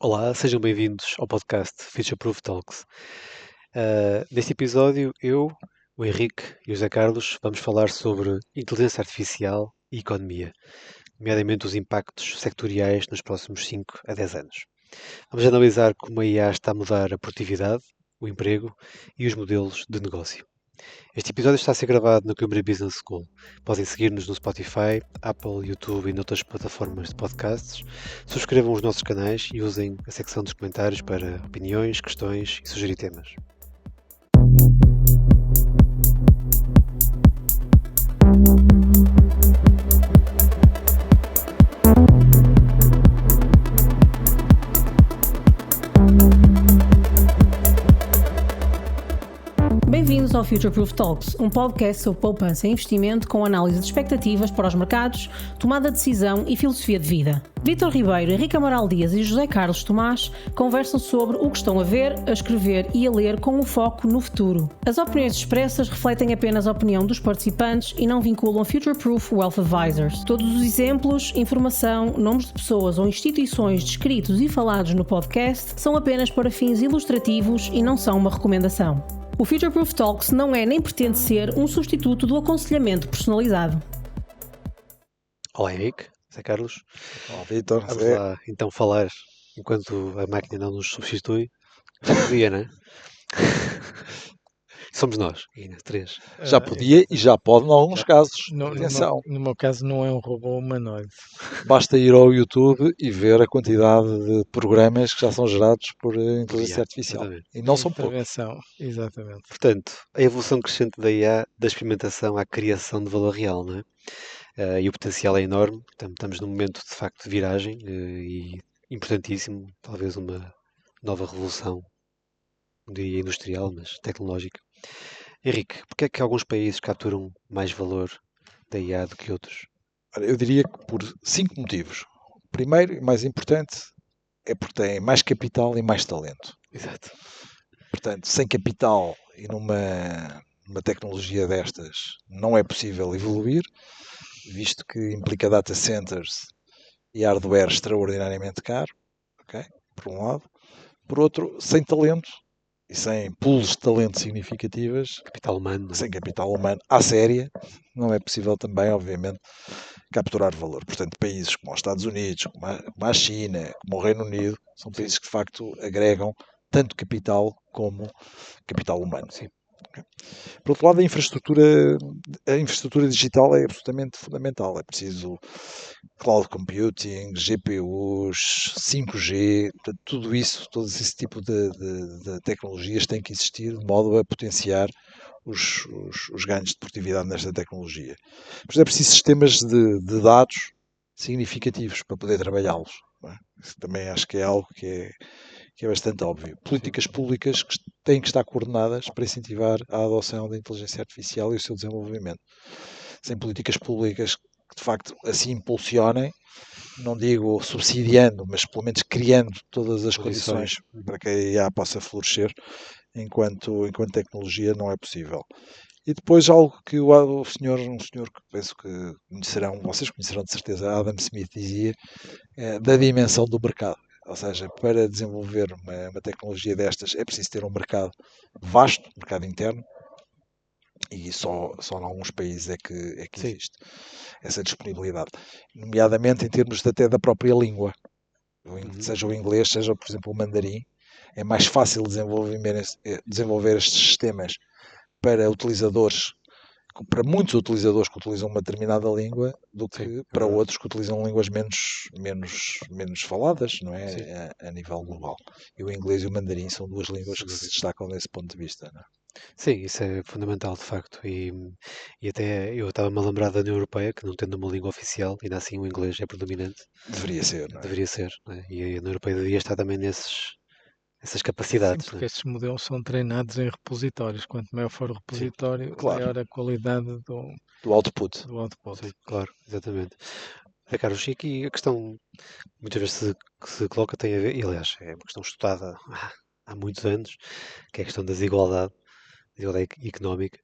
Olá, sejam bem-vindos ao podcast Future Proof Talks. Neste episódio, eu, o Henrique e o José Carlos vamos falar sobre inteligência artificial e economia, nomeadamente os impactos sectoriais nos próximos 5 a 10 anos. Vamos analisar como a IA está a mudar a produtividade, o emprego e os modelos de negócio. Este episódio está a ser gravado na Cambridge Business School. Podem seguir-nos no Spotify, Apple, YouTube e noutras plataformas de podcasts. Subscrevam os nossos canais e usem a secção dos comentários para opiniões, questões e sugerir temas. Bem-vindos ao Future Proof Talks, um podcast sobre poupança e investimento com análise de expectativas para os mercados, tomada de decisão e filosofia de vida. Vítor Ribeiro, Henrique Amaral Dias e José Carlos Tomás conversam sobre o que estão a ver, a escrever e a ler com um foco no futuro. As opiniões expressas refletem apenas a opinião dos participantes e não vinculam Future Proof Wealth Advisors. Todos os exemplos, informação, nomes de pessoas ou instituições descritos e falados no podcast são apenas para fins ilustrativos e não são uma recomendação. O Future Proof Talks não é nem pretende ser um substituto do aconselhamento personalizado. Olá Henrique, José Carlos. Olá, Vítor. Vamos lá então falar, enquanto a máquina não nos substitui. Já podia, não é? Somos nós, ainda, três. Já podia e já pode em alguns casos. Atenção, No meu caso não é um robô humanoide. basta ir ao YouTube e ver a quantidade de programas que já são gerados por inteligência IA, artificial. exatamente. E não são poucos. Intervenção, exatamente. Portanto, a evolução crescente da IA, da experimentação à criação de valor real, não é? E o potencial é enorme. Estamos num momento de facto de viragem e importantíssimo, talvez uma nova revolução, não diria industrial, mas tecnológica. Henrique, porque é que alguns países capturam mais valor da IA do que outros? Ora, eu diria que por 5 motivos. O primeiro e mais importante é porque têm mais capital e mais talento. Exato. Portanto, sem capital e numa tecnologia destas não é possível evoluir, visto que implica data centers e hardware extraordinariamente caro, ok? Por um lado. Por outro, sem talento e sem pools de talento significativas, Capital humano, não é? sem capital humano à séria, não é possível também, obviamente, capturar valor. Portanto, países como os Estados Unidos, como a China, como o Reino Unido, são países que de facto agregam tanto capital como capital humano. Sim. Ok? Por outro lado, a infraestrutura digital é absolutamente fundamental. É preciso cloud computing, GPUs, 5G, portanto, tudo isso, todo esse tipo de tecnologias tem que existir de modo a potenciar os ganhos de produtividade nesta tecnologia. Por isso é preciso sistemas de dados significativos para poder trabalhá-los. Não é? Isso também acho que é algo que é bastante óbvio. Políticas públicas que têm que estar coordenadas para incentivar a adoção da inteligência artificial e o seu desenvolvimento. Sem políticas públicas que de facto assim impulsionem, não digo subsidiando, mas pelo menos criando todas as condições para que a IA possa florescer enquanto tecnologia, não é possível. E depois algo que um senhor que penso que vocês conhecerão de certeza, Adam Smith dizia, da dimensão do mercado. Ou seja, para desenvolver uma tecnologia destas é preciso ter um mercado vasto, mercado interno, e só em alguns países é que existe essa disponibilidade. Nomeadamente em termos até da própria língua. Seja o inglês, seja, por exemplo, o mandarim, é mais fácil desenvolver estes sistemas para muitos utilizadores que utilizam uma determinada língua do que para outros que utilizam línguas menos faladas, não é? A nível global. E o inglês e o mandarim são duas línguas que se destacam desse ponto de vista. Não é? Sim, isso é fundamental de facto. E até eu estava-me a lembrar da União Europeia, que não tendo uma língua oficial, ainda assim o inglês é predominante. Deveria ser, não é? Deveria ser, não é? E a União Europeia devia estar também nessas capacidades. Sim, porque estes modelos são treinados em repositórios. Quanto maior for o repositório, claro. maior a qualidade Do output. do output. Sim, claro, exatamente. Carlos, e aqui a questão muitas vezes se coloca tem a ver, e aliás é uma questão estudada há muitos anos, que é a questão da desigualdade económica.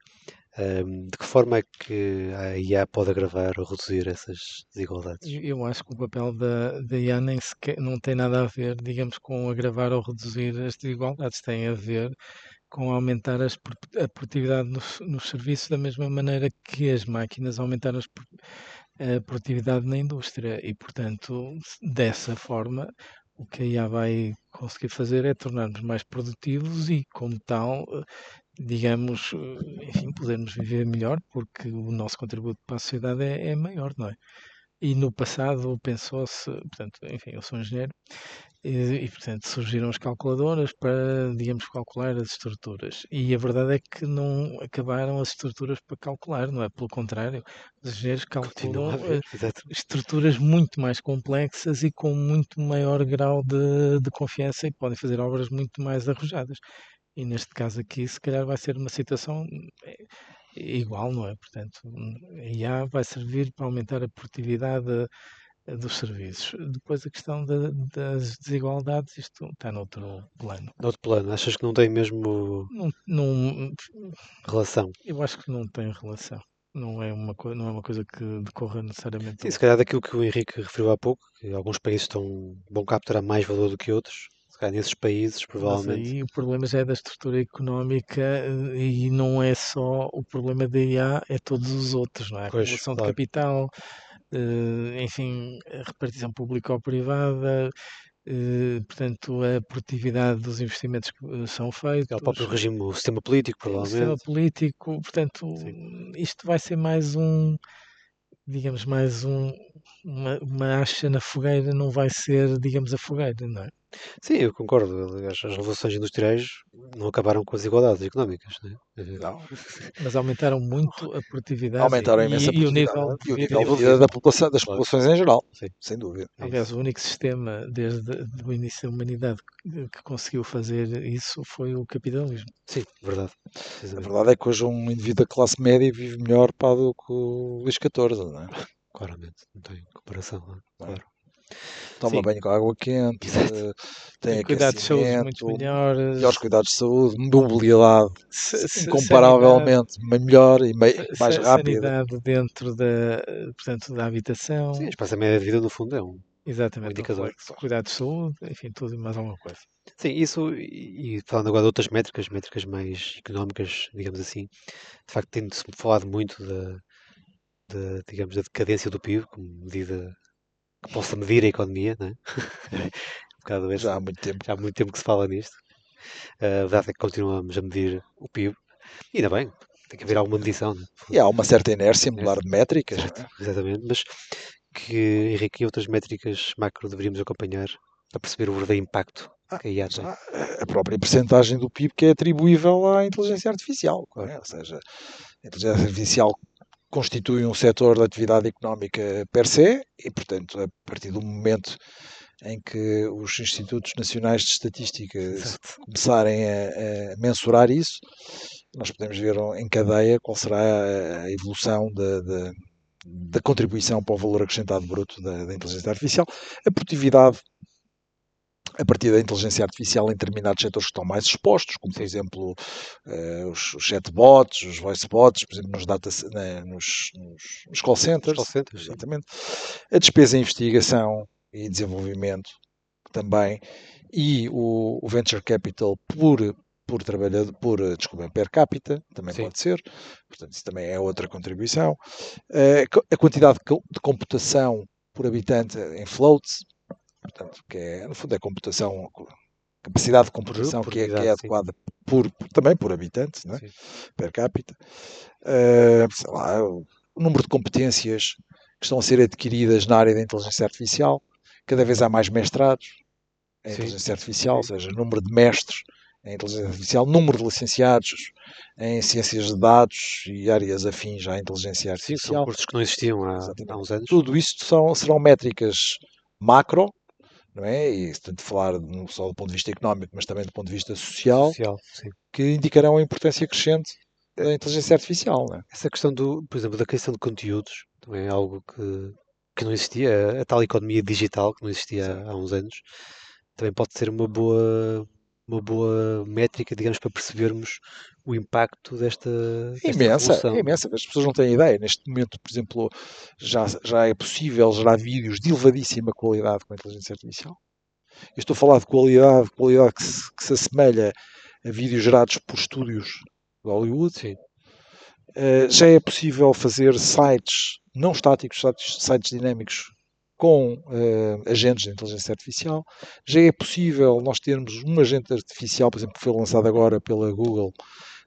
De que forma é que a IA pode agravar ou reduzir essas desigualdades? Eu acho que o papel da IA nem sequer, não tem nada a ver, digamos, com agravar ou reduzir as desigualdades. Tem a ver com aumentar a produtividade nos serviços da mesma maneira que as máquinas aumentaram a produtividade na indústria e, portanto, dessa forma, o que a IA vai conseguir fazer é tornar-nos mais produtivos e, como tal, digamos, enfim, podermos viver melhor porque o nosso contributo para a sociedade é maior, não é? E no passado pensou-se, portanto, enfim, eu sou engenheiro, portanto surgiram as calculadoras para, digamos, calcular as estruturas. E a verdade é que não acabaram as estruturas para calcular, não é? Pelo contrário, os engenheiros Continua a calculam haver, exato. estruturas muito mais complexas e com muito maior grau de confiança e podem fazer obras muito mais arrojadas. E neste caso aqui, se calhar vai ser uma situação igual, não é? Portanto, a IA vai servir para aumentar a produtividade dos serviços. Depois a questão das desigualdades, isto está noutro plano. No outro plano, achas que não tem mesmo Não, relação? eu acho que não tem relação. Não é uma coisa que decorra necessariamente. Sim, se calhar daquilo que o Henrique referiu há pouco, que alguns países vão capturar mais valor do que outros, se calhar nesses países, Mas provavelmente. aí o problema já é da estrutura económica e não é só o problema da IA, é todos os outros, não é? A Pois, acumulação de claro. capital, enfim, a repartição pública ou privada, portanto, a produtividade dos investimentos que são É o próprio feitos, regime, o sistema político, o sistema provavelmente. político, portanto, Sim. isto vai ser digamos, uma acha na fogueira, não vai ser, digamos, a fogueira, não é? Sim, eu concordo. Aliás, as revoluções industriais não acabaram com as desigualdades económicas, né? Não, Mas aumentaram muito a produtividade aumentaram imensa e o produtividade nível de e o vida. nível de vida da população, das Claro. populações em geral, Sim, sem dúvida. é Aliás, isso. o único sistema desde o início da humanidade que conseguiu fazer isso foi o capitalismo. Sim, verdade. A Precisamente. verdade é que hoje um indivíduo da classe média vive melhor pá, do que o Luís XIV, não é? Claramente, não tem comparação, né? Não é? Claro. Toma Sim, banho com água quente, exato. tem Tem cuidados de saúde muito aquecimento, melhores melhores, cuidados de saúde, mobilidade sanidade, incomparavelmente melhor e mais rápida. sanidade dentro portanto, da Sim, a habitação, espaço média de vida, no fundo, é um exatamente, indicador. reflexo. Cuidados de saúde, enfim, tudo e mais alguma coisa. Sim, isso, e falando agora de outras métricas mais económicas, digamos assim, de facto tem-se falado muito digamos, da decadência do PIB, como medida que possa medir a economia, né? Um bocado Já esse, há muito tempo. já há muito tempo que se fala nisto. A verdade é que continuamos a medir o PIB. E ainda bem, tem que haver alguma medição, né? E há uma certa inércia em Nessa. mudar de métricas, não Certo, é? exatamente. Mas que, Henrique, e outras métricas macro deveríamos acompanhar para perceber o verdadeiro impacto que a IA tem. Já a própria percentagem do PIB que é atribuível à inteligência artificial, não é? Claro. Ou seja, a inteligência artificial constitui um setor da atividade económica per se e, portanto, a partir do momento em que os Institutos Nacionais de Estatística Exato. começarem a mensurar isso, nós podemos ver em cadeia qual será a evolução da contribuição para o valor acrescentado bruto da inteligência artificial, a produtividade a partir da inteligência artificial em determinados setores que estão mais expostos, como por exemplo os chatbots, os voicebots, por exemplo nos call centers, Call centers, sim. exatamente. A despesa em investigação e desenvolvimento também, e o venture capital por trabalhador, desculpa, per capita, também Sim. pode ser, portanto isso também é outra contribuição. A quantidade de computação por habitante em floats, portanto, que é, no fundo, é computação, capacidade de computação por que é unidade, adequada também por habitante, não é? sim. Per capita. Sei lá, o número de competências que estão a ser adquiridas na área da inteligência artificial, cada vez há mais mestrados em Sim, inteligência artificial, sim. ou seja, número de mestres em inteligência artificial, número de licenciados em ciências de dados e áreas afins à inteligência Sim, são artificial. cursos que não existiam há Exatamente. uns anos. Tudo isto serão métricas macro, não é? E tanto falar não só do ponto de vista económico, mas também do ponto de vista social, Sim. que indicarão a importância crescente da inteligência artificial, não é? Essa questão por exemplo, da criação de conteúdos, também é algo que não existia. A tal economia digital que não existia Sim. há uns anos, também pode ser uma boa uma boa métrica, digamos, para percebermos o impacto desta Imensa, revolução. imensa. As pessoas não têm ideia. Neste momento, por exemplo, já é possível gerar vídeos de elevadíssima qualidade com a inteligência artificial. Eu estou a falar de qualidade que se assemelha a vídeos gerados por estúdios de Hollywood. Sim. Já é possível fazer sites não estáticos, sites dinâmicos com agentes de inteligência artificial. Já é possível nós termos um agente artificial, por exemplo, que foi lançado agora pela Google,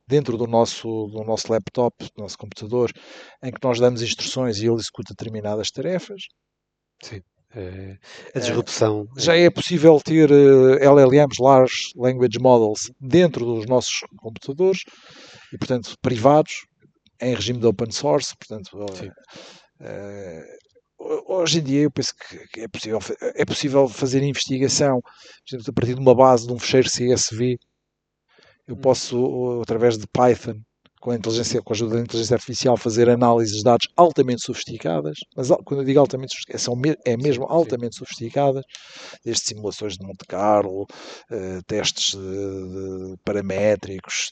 dentro do nosso laptop, do nosso computador, em que nós damos instruções e ele executa determinadas tarefas. Sim. A disrupção. Já é possível ter LLMs, Large Language Models, dentro dos nossos computadores e, portanto, privados, em regime de open source. Portanto, hoje em dia eu penso que é possível fazer investigação, por exemplo, a partir de uma base de um fecheiro CSV. Eu posso, através de Python, com a ajuda da inteligência artificial, fazer análises de dados altamente sofisticadas. Mas quando eu digo altamente sofisticadas, é mesmo altamente sofisticadas, desde simulações de Monte Carlo, testes paramétricos,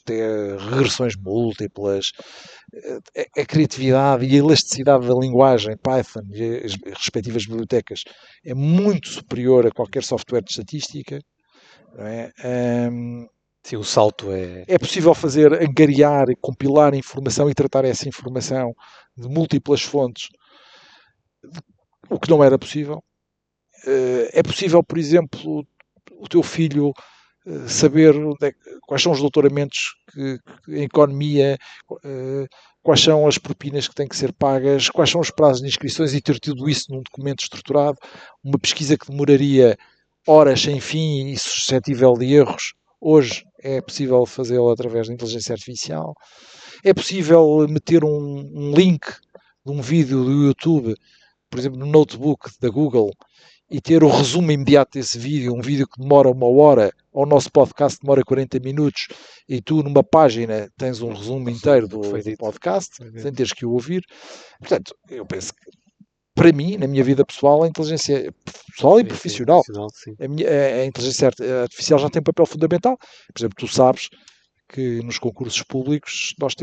regressões múltiplas. A criatividade e a elasticidade da linguagem Python e as respectivas bibliotecas é muito superior a qualquer software de estatística. Não é? Sim, o salto é... É possível angariar, compilar informação e tratar essa informação de múltiplas fontes, o que não era possível. É possível, por exemplo, o teu filho saber quais são os doutoramentos em economia, quais são as propinas que têm que ser pagas, quais são os prazos de inscrições e ter tudo isso num documento estruturado. Uma pesquisa que demoraria horas sem fim e suscetível de erros, hoje é possível fazê-lo através da inteligência artificial. É possível meter um link de um vídeo do YouTube, por exemplo, no notebook da Google, e ter o resumo imediato desse vídeo, um vídeo que demora 1 hora, ou o nosso podcast demora 40 minutos, e tu numa página tens um resumo inteiro do podcast, sem teres que o ouvir. Portanto, eu penso que, para mim, na minha vida pessoal, a inteligência pessoal e profissional, a inteligência artificial já tem um papel fundamental. Por exemplo, tu sabes que nos concursos públicos nós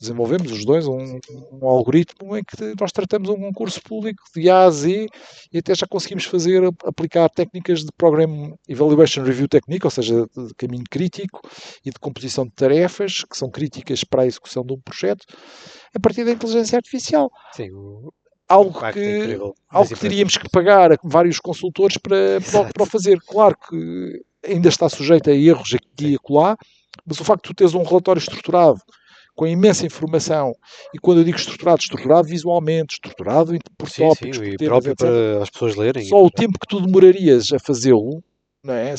desenvolvemos os dois um algoritmo em que nós tratamos um concurso público de A a Z e até já conseguimos aplicar técnicas de Program Evaluation Review Technique, ou seja, de caminho crítico e de composição de tarefas que são críticas para a execução de um projeto a partir da inteligência artificial. Sim, algo que teríamos que pagar a vários consultores para o fazer. Claro que ainda está sujeito a erros aqui e acolá, mas o facto de tu teres um relatório estruturado, com imensa informação, e quando eu digo estruturado visualmente, estruturado por tópicos, por temas, próprio etc. Para as pessoas lerem. Só o tempo que tu demorarias a fazê-lo, não é?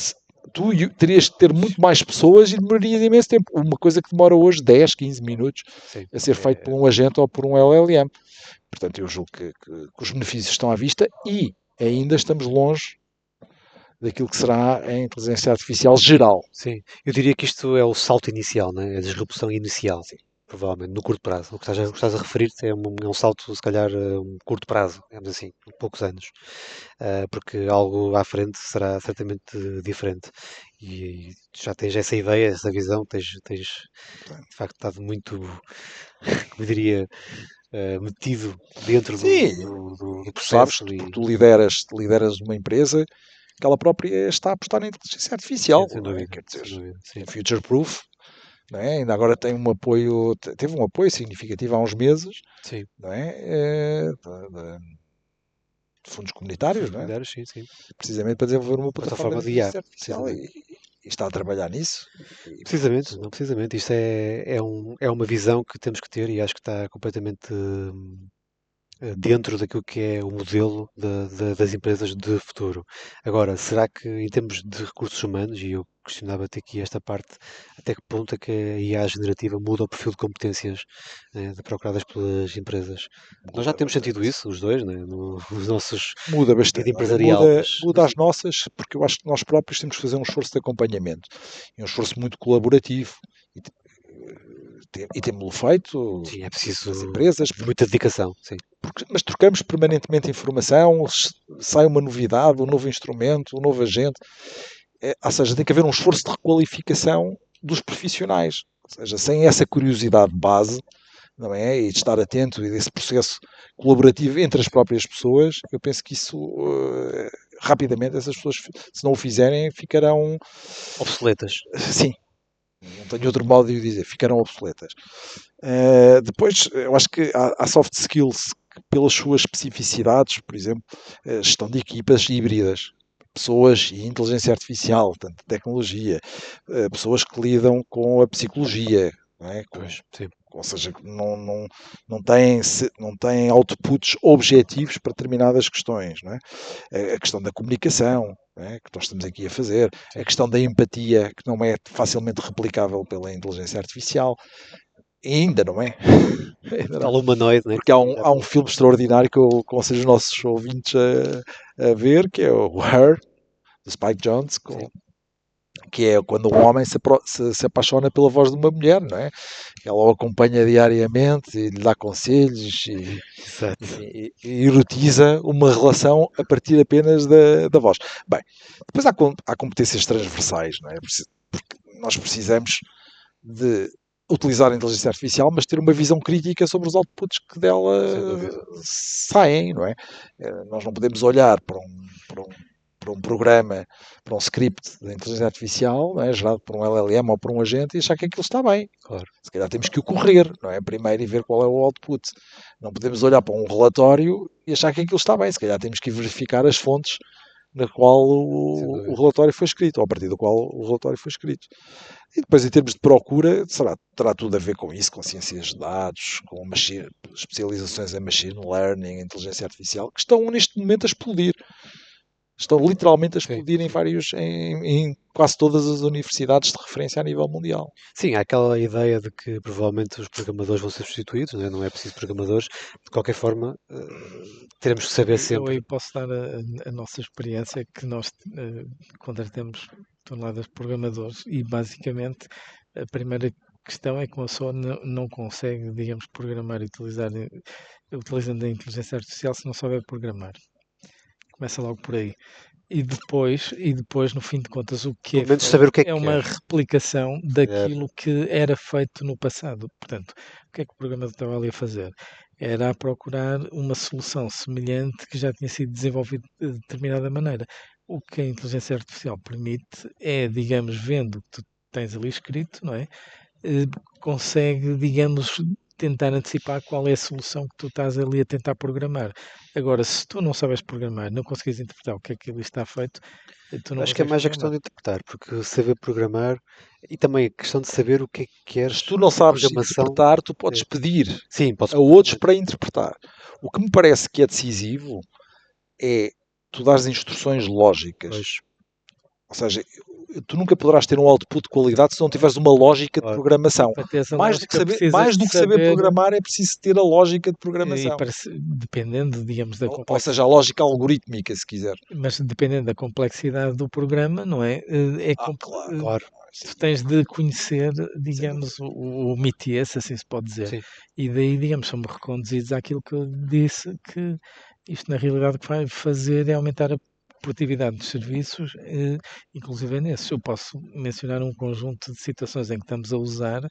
Tu terias que ter muito mais pessoas e demorarias imenso tempo. Uma coisa que demora hoje 10, 15 minutos a ser feito por um agente ou por um LLM. Portanto, eu julgo que os benefícios estão à vista e ainda estamos longe daquilo que será a inteligência artificial geral. Sim, eu diria que isto é o salto inicial, né? A disrupção inicial, sim, provavelmente, no curto prazo. O que estás a referir-te é um salto, se calhar, a um curto prazo, digamos assim, poucos anos, porque algo à frente será certamente diferente. E já tens essa ideia, essa visão, tens de facto estado muito, como diria, metido dentro do processo. Sabes, porque tu lideras uma empresa que ela própria está a apostar na inteligência artificial. Sem dúvida, quer dizer, sem dúvida, sim. Future-proof, não é? Ainda agora teve um apoio significativo há uns meses, sim. Não é? De fundos comunitários, não é? Sim, sim. Precisamente para desenvolver uma plataforma de inteligência artificial e está a trabalhar nisso. Precisamente, não, precisamente. Isto é uma visão que temos que ter e acho que está completamente dentro daquilo que é o modelo das empresas de futuro. Agora, será que em termos de recursos humanos, e eu questionava-te aqui esta parte, até que ponto é que a IA generativa muda o perfil de competências procuradas pelas empresas? Nós já temos sentido isso, os dois, né? Nos nossos... Muda bastante. Empresarial, muda as nossas, porque eu acho que nós próprios temos que fazer um esforço de acompanhamento. E um esforço muito colaborativo. E temos-lo feito. Sim, é preciso as empresas, muita dedicação, sim. Mas trocamos permanentemente informação, sai uma novidade, um novo instrumento, um novo agente. ou seja, tem que haver um esforço de requalificação dos profissionais. Ou seja, sem essa curiosidade base, não é? E de estar atento e desse processo colaborativo entre as próprias pessoas, eu penso que isso rapidamente essas pessoas, se não o fizerem, ficarão Obsoletas. sim, não tenho outro modo de o dizer, ficarão obsoletas. Depois, eu acho que há soft skills que, pelas suas especificidades, por exemplo, gestão de equipas híbridas, pessoas e inteligência artificial, tanto tecnologia, pessoas que lidam com a psicologia, não é? Pois, sim. Ou seja, não têm outputs objetivos para determinadas questões. Não é? A questão da comunicação, não é? Que nós estamos aqui a fazer, a questão da empatia, que não é facilmente replicável pela inteligência artificial, ainda não é. Tal humanoide, né? Porque há um filme extraordinário que eu aconselho os nossos ouvintes a ver, que é o Her, do Spike Jonze, que é quando um homem se apaixona pela voz de uma mulher, não é? Ela o acompanha diariamente e lhe dá conselhos e erotiza uma relação a partir apenas da voz. Bem, depois há competências transversais, não é? Porque nós precisamos de utilizar a inteligência artificial, mas ter uma visão crítica sobre os outputs que dela saem, não é? Nós não podemos olhar para um programa, para um script de inteligência artificial, não é? Gerado por um LLM ou por um agente, e achar que aquilo está bem. Claro. Se calhar temos que o correr, não é? Primeiro e ver qual é o output. Não podemos olhar para um relatório e achar que aquilo está bem. Se calhar temos que verificar as fontes na qual o relatório foi escrito, ou a partir do qual o relatório foi escrito. E depois, em termos de procura, terá tudo a ver com isso, com ciências de dados, com especializações em machine learning, inteligência artificial, que estão neste momento a explodir. Estão literalmente a explodir em quase todas as universidades de referência a nível mundial. Sim, há aquela ideia de que provavelmente os programadores vão ser substituídos, não é preciso programadores. De qualquer forma, teremos que saber sempre. Eu aí posso dar a nossa experiência, que nós contratamos toneladas de programadores e basicamente a primeira questão é que uma pessoa não consegue, digamos, programar e utilizando a inteligência artificial se não souber programar. Começa logo por aí. E depois, no fim de contas, o que Pelo menos saber o que é uma replicação daquilo que era feito no passado. Portanto, o que é que o programador estava ali a fazer? Era a procurar uma solução semelhante que já tinha sido desenvolvida de determinada maneira. O que a inteligência artificial permite é, digamos, vendo o que tu tens ali escrito, não é? Consegue, digamos, tentar antecipar qual é a solução que tu estás ali a tentar programar. Agora, se tu não sabes programar, não consegues interpretar o que é que ali está feito, tu não acho que é mais programar. a questão de interpretar, porque saber programar e também a questão de saber o que é que queres. Se tu não sabes interpretar, tu podes pedir podes a outros para interpretar. O que me parece que é decisivo é tu dares instruções lógicas. Pois. Ou seja, tu nunca poderás ter um output de qualidade se não tiveres uma lógica de programação. Mais do que saber programar, é preciso ter a lógica de programação. Dependendo, digamos, da complexidade. Ou seja, a lógica algorítmica, se quiser. Mas dependendo da complexidade do programa, não é? Claro. Tu tens de conhecer, digamos, o métier, se assim se pode dizer. Sim. E daí, digamos, somos reconduzidos àquilo que eu disse, que isto na realidade o que vai fazer é aumentar a produtividade dos serviços, inclusive é nesses. Eu posso mencionar um conjunto de situações em que estamos a usar,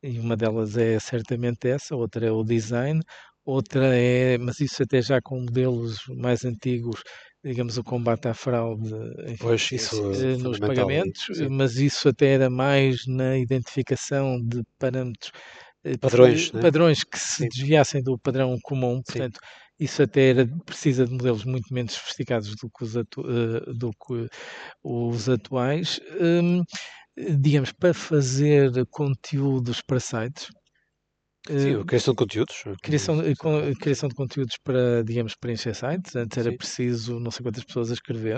e uma delas é certamente essa, outra é o design, outra é, mas isso até já com modelos mais antigos, digamos, o combate à fraude nos pagamentos, mas isso até era mais na identificação de parâmetros, padrões que se desviassem do padrão comum, portanto, isso até precisa de modelos muito menos sofisticados do que os atuais. Digamos, para fazer conteúdos para sites. Sim, criação de conteúdos. Criação de conteúdos para, digamos, preencher sites. Antes era preciso não sei quantas pessoas a escrever.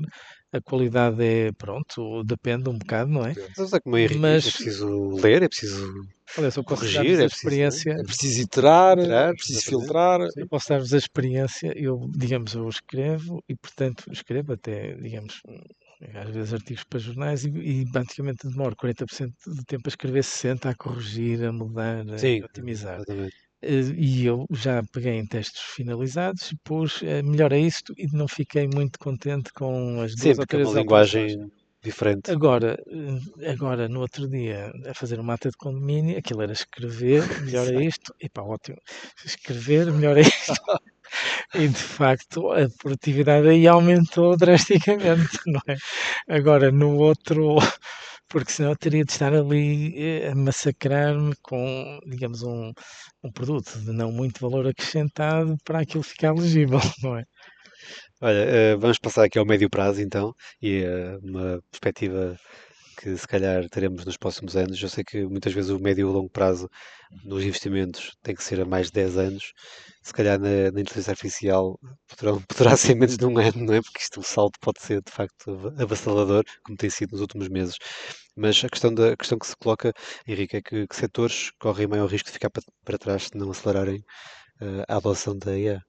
A qualidade depende um bocado, não é? Mas é preciso ler, é preciso corrigir, é preciso iterar, é preciso filtrar. Eu posso dar-vos a experiência, eu escrevo e, portanto, escrevo até, digamos, às vezes artigos para jornais e basicamente demoro 40% do tempo a escrever, 60% a corrigir, a mudar, a otimizar. Exatamente. E eu já peguei em textos finalizados e melhorei isto e não fiquei muito contente com as duas ou três linguagem diferente. Agora, no outro dia, a fazer uma ata de condomínio, aquilo era escrever, melhor é isto, e pá, ótimo, escrever, melhor é isto, e de facto a produtividade aí aumentou drasticamente, não é? Agora, no outro, porque senão eu teria de estar ali a massacrar-me com, digamos, um produto de não muito valor acrescentado para aquilo ficar legível, não é? Olha, vamos passar aqui ao médio prazo então, e uma perspectiva que se calhar teremos nos próximos anos. Eu sei que muitas vezes o médio e o longo prazo nos investimentos tem que ser a mais de 10 anos. Se calhar na inteligência artificial poderá ser menos de um ano, não é? Porque isto, o salto pode ser de facto avassalador, como tem sido nos últimos meses. Mas a questão que se coloca, Henrique, é que setores correm maior risco de ficar para trás se não acelerarem a adoção da IA.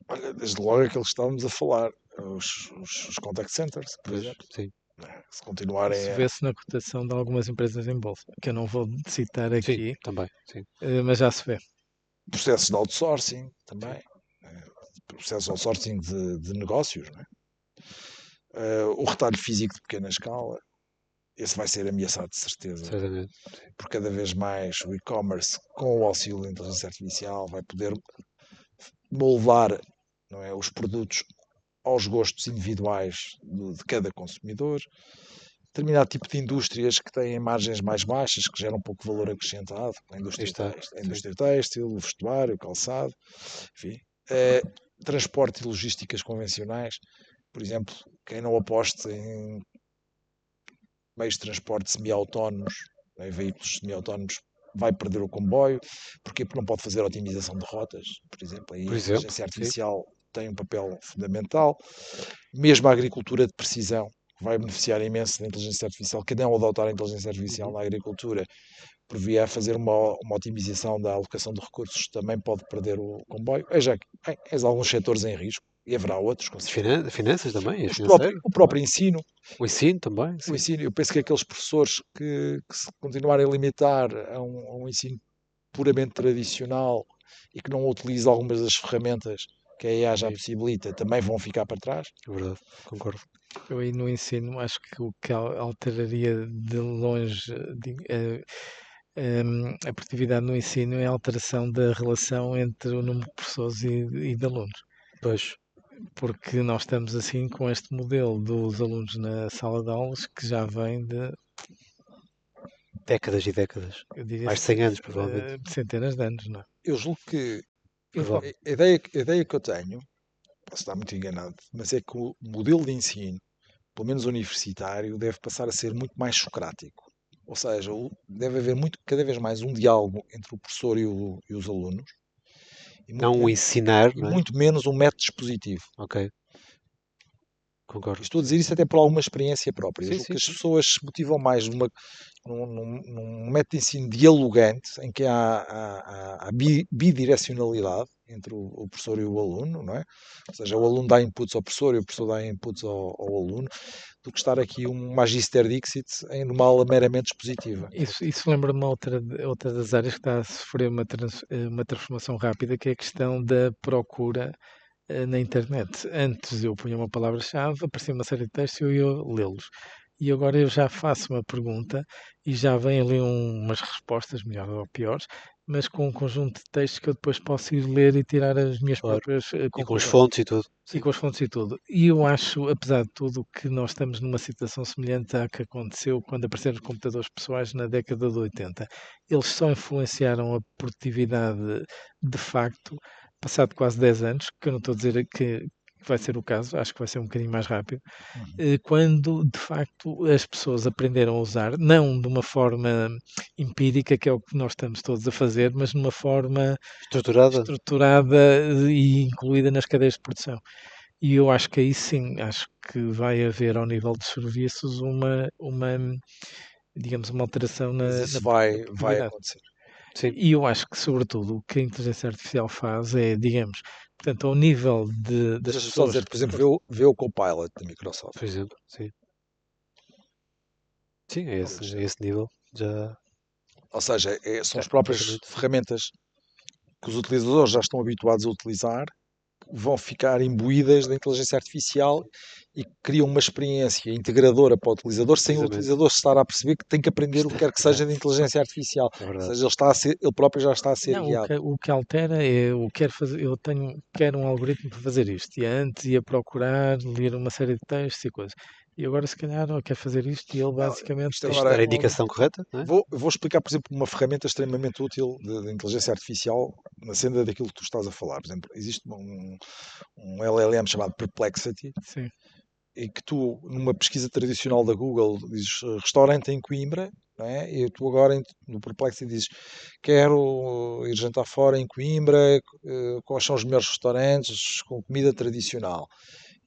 Olha, desde logo aquilo que estávamos a falar, os contact centers, por Pois, exemplo. sim. Se continuarem Isso a. vê-se na cotação de algumas empresas em bolsa, que eu não vou citar Sim, aqui, também, sim. mas já se vê. Processos de outsourcing também. Sim. Processos de outsourcing de negócios, não é? O retalho físico de pequena escala, esse vai ser ameaçado de certeza, Certamente. porque cada vez mais o e-commerce, com o auxílio da inteligência artificial, vai poder moldar, não é, os produtos aos gostos individuais de cada consumidor. Determinado tipo de indústrias que têm margens mais baixas, que geram pouco valor acrescentado, a indústria, Está, a indústria têxtil, o vestuário, o calçado, enfim. Transporte e logísticas convencionais, por exemplo, quem não aposte em meios de transporte semi-autónomos, em veículos semi-autónomos, vai perder o comboio. Porquê? Porque não pode fazer otimização de rotas, por exemplo. Aí por a exemplo, inteligência sim. artificial tem um papel fundamental. Mesmo a agricultura de precisão vai beneficiar imenso da inteligência artificial. Quem não adotar a inteligência artificial na agricultura, por via fazer uma otimização da alocação de recursos, também pode perder o comboio. És alguns setores em risco, e haverá outros, com certeza. Finanças também, é financeiro O também. próprio ensino, O ensino também, o sim. ensino, eu penso que aqueles professores que se continuarem a limitar a um ensino puramente tradicional e que não utilizam algumas das ferramentas que a IA já Sim. possibilita, também vão ficar para trás. É verdade, concordo. Eu aí no ensino acho que o que alteraria de longe a produtividade no ensino é a alteração da relação entre o número de professores e de alunos. Pois, Porque nós estamos assim com este modelo dos alunos na sala de aulas que já vem de, décadas e décadas. eu diria, Mais de 100 anos, provavelmente. de centenas de anos, não é? Eu julgo que Provável. a ideia que eu tenho, posso estar muito enganado, mas é que o modelo de ensino, pelo menos universitário, deve passar a ser muito mais socrático. Ou seja, deve haver cada vez mais um diálogo entre o professor e os alunos, e Não o ensinar, e não é? muito menos um método expositivo. Ok, concordo. Estou a dizer isso até por alguma experiência própria. Eu Sim, julgo sim, que as sim. pessoas se motivam mais num método de ensino dialogante, em que há bidirecionalidade entre o professor e o aluno, não é? Ou seja, o aluno dá inputs ao professor e o professor dá inputs ao aluno, do que estar aqui um Magister Dixit em uma aula meramente expositiva. Isso lembra-me outra das áreas que está a sofrer uma transformação rápida, que é a questão da procura na internet. Antes eu punha uma palavra-chave, aparecia uma série de textos e eu ia lê-los. E agora eu já faço uma pergunta e já vem ali umas respostas, melhores ou piores, mas com um conjunto de textos que eu depois posso ir ler e tirar as minhas Claro. próprias E com as conclusões. fontes e tudo. E Sim. com as fontes e tudo. E eu acho, apesar de tudo, que nós estamos numa situação semelhante à que aconteceu quando apareceram os computadores pessoais na década de 80. Eles só influenciaram a produtividade de facto, passado quase 10 anos, que eu não estou a dizer que vai ser o caso, acho que vai ser um bocadinho mais rápido, quando de facto as pessoas aprenderam a usar, não de uma forma empírica, que é o que nós estamos todos a fazer, mas de uma forma Estruturada? estruturada e incluída nas cadeias de produção. E eu acho que aí sim, acho que vai haver ao nível dos serviços digamos, uma alteração Mas na isso vai produtividade. acontecer. Sim, E eu acho que, sobretudo, o que a inteligência artificial faz é, digamos, portanto, ao nível das Deixa-me só pessoas. dizer, por exemplo, vê o Copilot da Microsoft. por exemplo, sim. Sim, é esse nível. Já, Ou seja, são as já próprias completamente. ferramentas que os utilizadores já estão habituados a utilizar, vão ficar imbuídas da inteligência artificial e criam uma experiência integradora para o utilizador, sem o Precisamente. utilizador estar a perceber que tem que aprender o que quer que seja de inteligência artificial. É Ou verdade. seja, ele próprio já está a ser Não, guiado. o que altera é eu quero fazer, quero um algoritmo para fazer isto. E antes ia procurar, ler uma série de textos e coisas. E agora se calhar eu quero fazer isto e ele basicamente isto Isto agora era a é- indicação correta, não é? Vou explicar, por exemplo, uma ferramenta extremamente útil de inteligência artificial na senda daquilo que tu estás a falar. Por exemplo, existe um LLM chamado Perplexity, Sim. e que tu, numa pesquisa tradicional da Google, dizes restaurante em Coimbra, não é? E tu agora no Perplexity dizes quero ir jantar fora em Coimbra, quais são os melhores restaurantes com comida tradicional.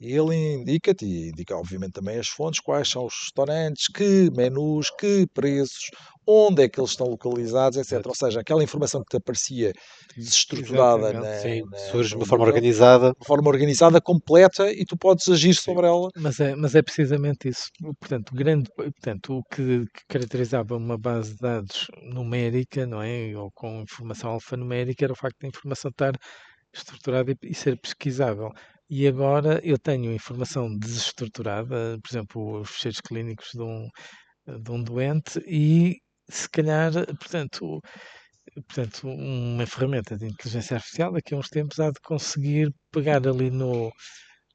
E ele indica-te, e indica obviamente também as fontes, quais são os restaurantes, que menus, que preços, onde é que eles estão localizados, etc. Certo. Ou seja, aquela informação que te aparecia desestruturada Exatamente. Sim, surge de no uma forma Google, organizada. de forma organizada, completa, e tu podes agir sobre ela. Mas é precisamente isso. Portanto, o que caracterizava uma base de dados numérica, não é? Ou com informação alfanumérica, era o facto da informação estar estruturada e ser pesquisável. E agora eu tenho informação desestruturada, por exemplo, os fecheiros clínicos de um doente, e se calhar, portanto, uma ferramenta de inteligência artificial daqui a uns tempos há de conseguir pegar ali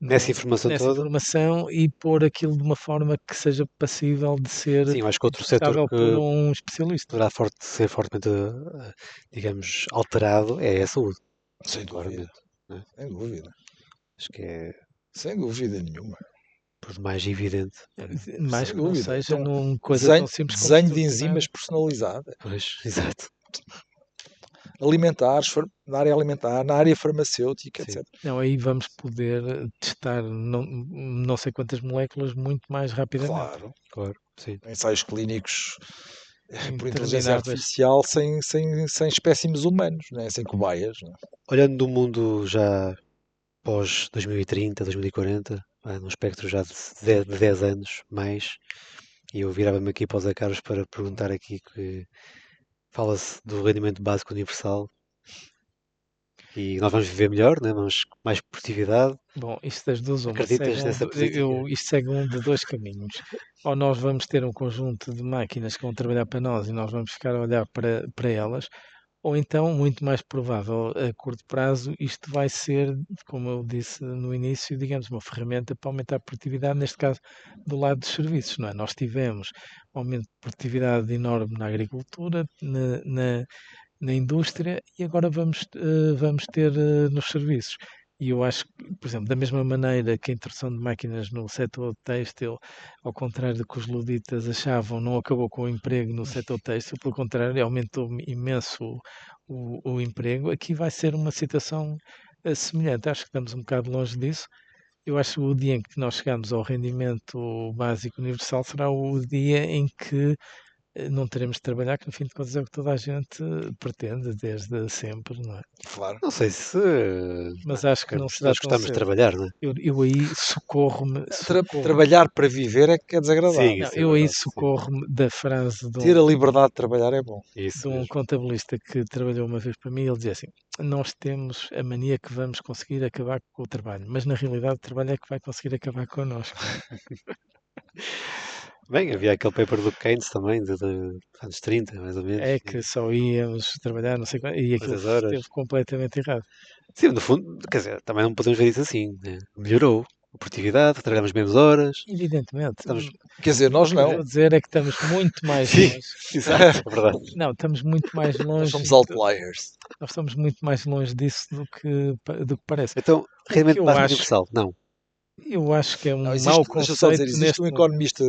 Nessa informação nessa toda. informação e pôr aquilo de uma forma que seja passível de ser Sim, eu acho que outro setor interpretável que por um especialista. poderá ser fortemente, digamos, alterado é a saúde, Sem dúvida, claramente. Não é? sem dúvida, Acho que é sem dúvida nenhuma. por mais evidente. Mais Sem que não dúvida. seja Então, numa coisa tão desenho, simples como desenho de estruturar. enzimas personalizada, Pois, exato. alimentares, na área alimentar, na área farmacêutica, Sim. etc. Não, aí vamos poder testar não sei quantas moléculas muito mais rapidamente. Claro, Sim. ensaios clínicos por inteligência Intermináveis. artificial sem espécimes humanos, né? Sem cobaias. Né? Olhando do mundo já pós 2030, 2040, num espectro já de 10 anos mais, e eu virava-me aqui para os Carlos para perguntar aqui que fala-se do rendimento básico universal e nós vamos viver melhor, né? Vamos com mais produtividade. Bom, isto das duas, Acreditas nessa política? isto segue um de dois caminhos. Ou nós vamos ter um conjunto de máquinas que vão trabalhar para nós e nós vamos ficar a olhar para elas, ou então, muito mais provável, a curto prazo, isto vai ser, como eu disse no início, digamos, uma ferramenta para aumentar a produtividade, neste caso, do lado dos serviços, não é? Nós tivemos um aumento de produtividade enorme na agricultura, na indústria e agora vamos ter nos serviços. E eu acho que, por exemplo, da mesma maneira que a introdução de máquinas no setor têxtil, ao contrário do que os luditas achavam, não acabou com o emprego no setor têxtil, pelo contrário, aumentou imenso o emprego. Aqui vai ser uma situação semelhante. Acho que estamos um bocado longe disso. Eu acho que o dia em que nós chegamos ao rendimento básico universal será o dia em que não teremos de trabalhar, que no fim de contas é o que toda a gente pretende desde sempre, não é? Claro. Não sei se. Mas acho que não será Nós tão gostamos de cedo. trabalhar, não é? Eu aí socorro-me. Trabalhar para viver é que é desagradável. Sim, Não, isso é eu aí verdade, sim. socorro-me da frase Ter a liberdade de trabalhar é bom. Isso de um mesmo. contabilista que trabalhou uma vez para mim. Ele dizia assim: nós temos a mania que vamos conseguir acabar com o trabalho, mas na realidade o trabalho é que vai conseguir acabar connosco. Bem, havia aquele paper do Keynes também, de anos 30, mais ou menos. É que só íamos trabalhar, não sei quanto, e aquilo Quantas horas? esteve completamente errado. Sim, no fundo, quer dizer, também não podemos ver isso assim, né? Melhorou a produtividade, trabalhamos menos horas. Evidentemente. Estamos... Quer dizer, nós O que eu não. vou dizer é que estamos muito mais Sim, longe. exato, é verdade. Não, estamos muito mais Nós longe. somos outliers. Nós estamos muito mais longe disso do que parece. Então, rendimento eu básico acho- universal, não. Eu acho que é um Não, mau deixa eu só dizer, conceito existe neste um momento. economista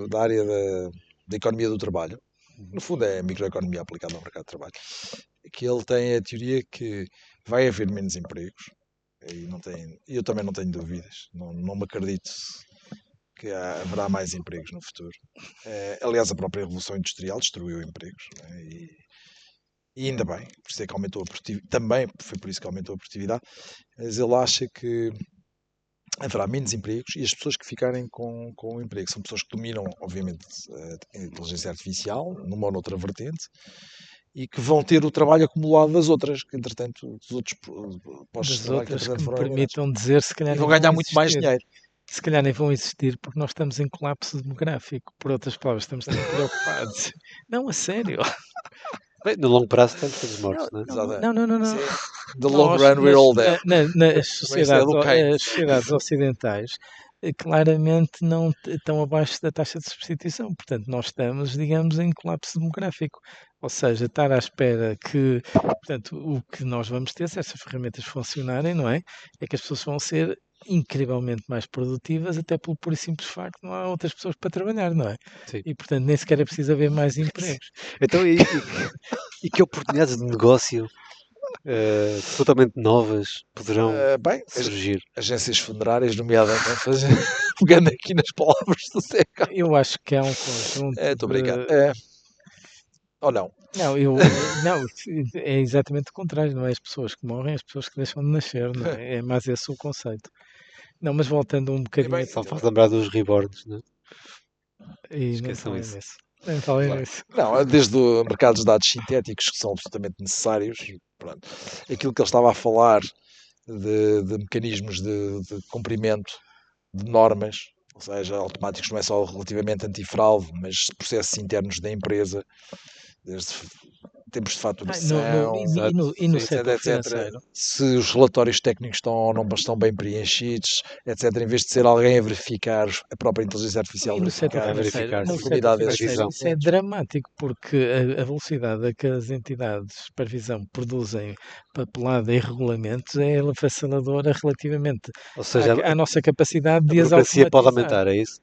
da área da economia do trabalho, no fundo é a microeconomia aplicada ao mercado de trabalho, que ele tem a teoria que vai haver menos empregos, e eu também não tenho dúvidas, não me acredito que haverá mais empregos no futuro. Aliás, a própria Revolução Industrial destruiu empregos, né? E ainda bem, por isso é que aumentou a produtividade, também foi por isso que aumentou a produtividade, mas ele acha que haverá menos empregos e as pessoas que ficarem com o emprego são pessoas que dominam, obviamente, a inteligência artificial, numa ou noutra vertente, e que vão ter o trabalho acumulado das outras, que entretanto, dos outros postos de Das trabalho que outras que entretanto me foram eliminados. permitam dizer, se calhar E nem vão vão ganhar muito mais existir. dinheiro. Se calhar nem vão existir porque nós estamos em colapso demográfico. Por outras palavras, estamos tão preocupados. Não, a sério. Bem, no longo prazo estamos todos mortos, Não, né? Exatamente. não. Sim. The long Nós, run, we're all dead. nas Também isso é do Keynes. as sociedades ocidentais, claramente não estão abaixo da taxa de substituição. Portanto, nós estamos, digamos, em colapso demográfico. Ou seja, estar à espera que, portanto, o que nós vamos ter, se essas ferramentas funcionarem, não é? É que as pessoas vão ser incrivelmente mais produtivas, até pelo puro e simples facto de não há outras pessoas para trabalhar, não é? Sim. E, portanto, nem sequer é preciso haver mais empregos. Então, e que oportunidades de negócio totalmente novas poderão Bem, surgir? agências funerárias, nomeadamente, pegando aqui nas palavras do Zé Carlos. Eu acho que há um conjunto Estou de... brincando. Ou não? Não, não, é exatamente o contrário, não é as pessoas que morrem, é as pessoas que deixam de nascer, não é? É mais esse o conceito. Não, mas voltando um bocadinho... bem, Só falta lembrar dos reborns, né? E nem esqueçam falem isso. nisso. Nem falem Claro. nisso. Não, desde o mercado de dados sintéticos que são absolutamente necessários. Pronto. Aquilo que ele estava a falar de mecanismos de cumprimento de normas, ou seja, automáticos não é só relativamente antifraude, mas processos internos da empresa, desde tempos de faturação, E no etc, setor etc. financeiro? Se os relatórios técnicos estão ou não estão bem preenchidos, etc. Em vez de ser alguém a verificar, a própria inteligência artificial E no setor verificar financeiro, verificar, a no sim. setor conformidade desses financeiro isso é documentos. dramático, porque a velocidade a que as entidades de supervisão produzem papelada e regulamentos é avassaladora relativamente Ou seja, à nossa capacidade a de as burocracia pode automatizar. aumentar, é isso?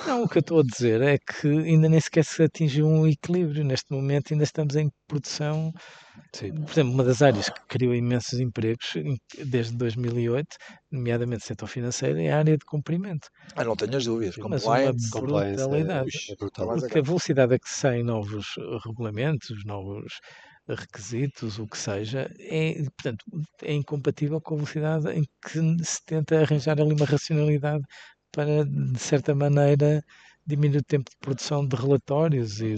Não, o que eu estou a dizer é que ainda nem sequer se atingiu um equilíbrio. Neste momento ainda estamos em produção. Sim. Por exemplo, uma das áreas que criou imensos empregos desde 2008, nomeadamente setor financeiro, é a área de cumprimento. Não tenhas dúvidas. Mas uma Compliance. Compliance brutalidade. é brutal. Mas Porque a velocidade a que saem novos regulamentos, novos requisitos, o que seja, portanto, é incompatível com a velocidade em que se tenta arranjar ali uma racionalidade para, de certa maneira, diminuir o tempo de produção de relatórios e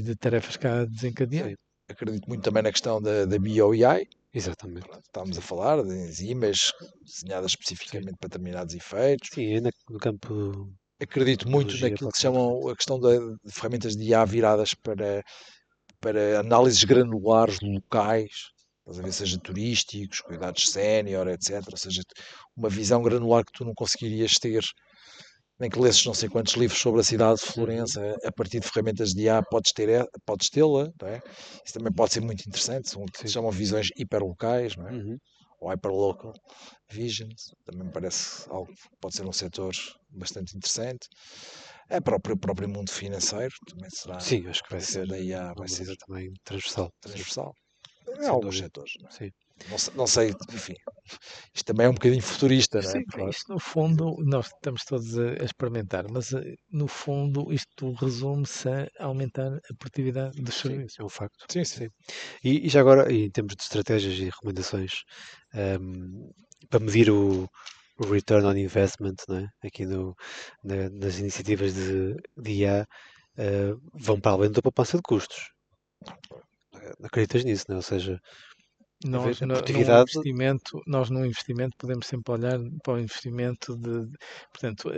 de tarefas cá desencadeadas. Sim, acredito muito também na questão da BOEI. exatamente. Estamos a falar de enzimas desenhadas especificamente para determinados efeitos. Sim, ainda no campo Acredito muito tecnologia naquilo pode que se ser chamam interessante. a questão de ferramentas de IA viradas para análises granulares locais, estás a ver, seja turísticos, cuidados sénior, etc. Ou seja, uma visão granular que tu não conseguirias ter, nem que lesses não sei quantos livros sobre a cidade de Florença, a partir de ferramentas de IA podes tê-la, não é? Isso também pode ser muito interessante, são o que se chamam visões hiperlocais, não é? Uhum. Ou hyperlocal visions, também me parece algo que pode ser um setor bastante interessante. O próprio mundo financeiro também será, Sim, acho que vai ser da IA, uma vai ser mudança também transversal. Sim, transversal. Em sem alguns dúvida. setores, não é? Sim, Não sei, enfim, isto também é um bocadinho futurista, não é? Sim, isto no fundo, nós estamos todos a experimentar, mas no fundo isto resume-se a aumentar a produtividade dos sim, serviços. é um facto. Sim, sim. E já agora, em termos de estratégias e recomendações, para medir o return on investment, não é? Aqui nas iniciativas de IA, vão para além da poupança de custos. Acreditas nisso, não é? Ou seja, Nós, a num produtividade, num investimento podemos sempre olhar para o investimento portanto,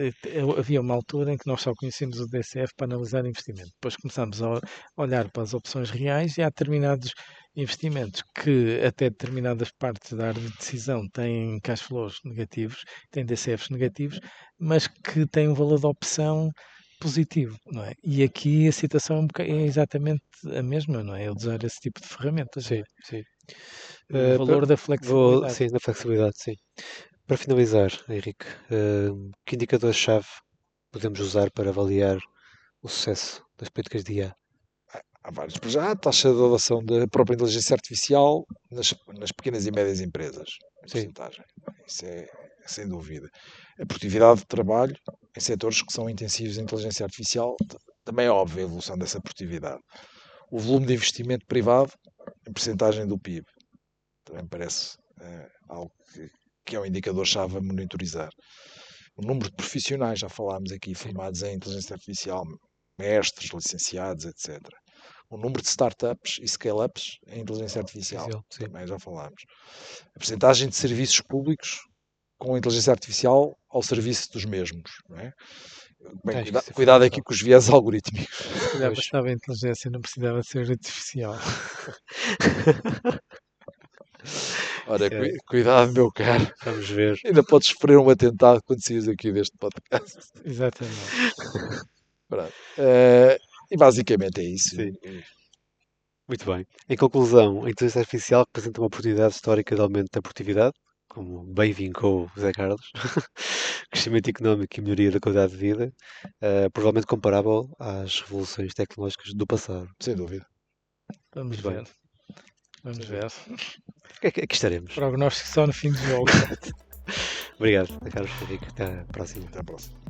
havia uma altura em que nós só conhecíamos o DCF para analisar investimento. Depois começámos a olhar para as opções reais e há determinados investimentos que até determinadas partes da área de decisão têm cash flows negativos, têm DCFs negativos, mas que têm um valor de opção positivo, não é? E aqui a situação é exatamente a mesma, não é? É usar esse tipo de ferramentas. sim, sim. O valor da flexibilidade. Sim, na flexibilidade, sim. Para finalizar, Henrique, que indicadores-chave podemos usar para avaliar o sucesso das políticas de IA? Há vários. Para já, a taxa de adoção da própria inteligência artificial nas pequenas e médias empresas. Em Sim. porcentagem. Isso é sem dúvida. A produtividade de trabalho em setores que são intensivos em inteligência artificial, também é óbvia a evolução dessa produtividade. O volume de investimento privado em percentagem do PIB. Também me parece algo que é um indicador-chave a monitorizar. O número de profissionais, já falámos aqui, formados em inteligência artificial, mestres, licenciados, etc. o número de startups e scale-ups em inteligência artificial. Sim. Também já falámos. A percentagem de serviços públicos com a inteligência artificial ao serviço dos mesmos. Não é? Bem, Acho que isso é cuidado aqui fundamental. com os viés algorítmicos. Se calhar Pois. bastava a inteligência, não precisava de ser artificial. Ora, É. cuidado, meu caro. Vamos ver. Ainda podes sofrer um atentado quando saís aqui deste podcast. Exatamente. Pronto. E basicamente é isso. Sim. Muito bem. Em conclusão, a inteligência artificial representa uma oportunidade histórica de aumento da produtividade, como bem vincou o Zé Carlos, crescimento económico e melhoria da qualidade de vida, provavelmente comparável às revoluções tecnológicas do passado. Sem dúvida. Vamos Muito bem. ver. Vamos ver. Aqui estaremos. Prognóstico só no fim do jogo. Obrigado, Zé Carlos Henrique. Até à próxima. Até à próxima.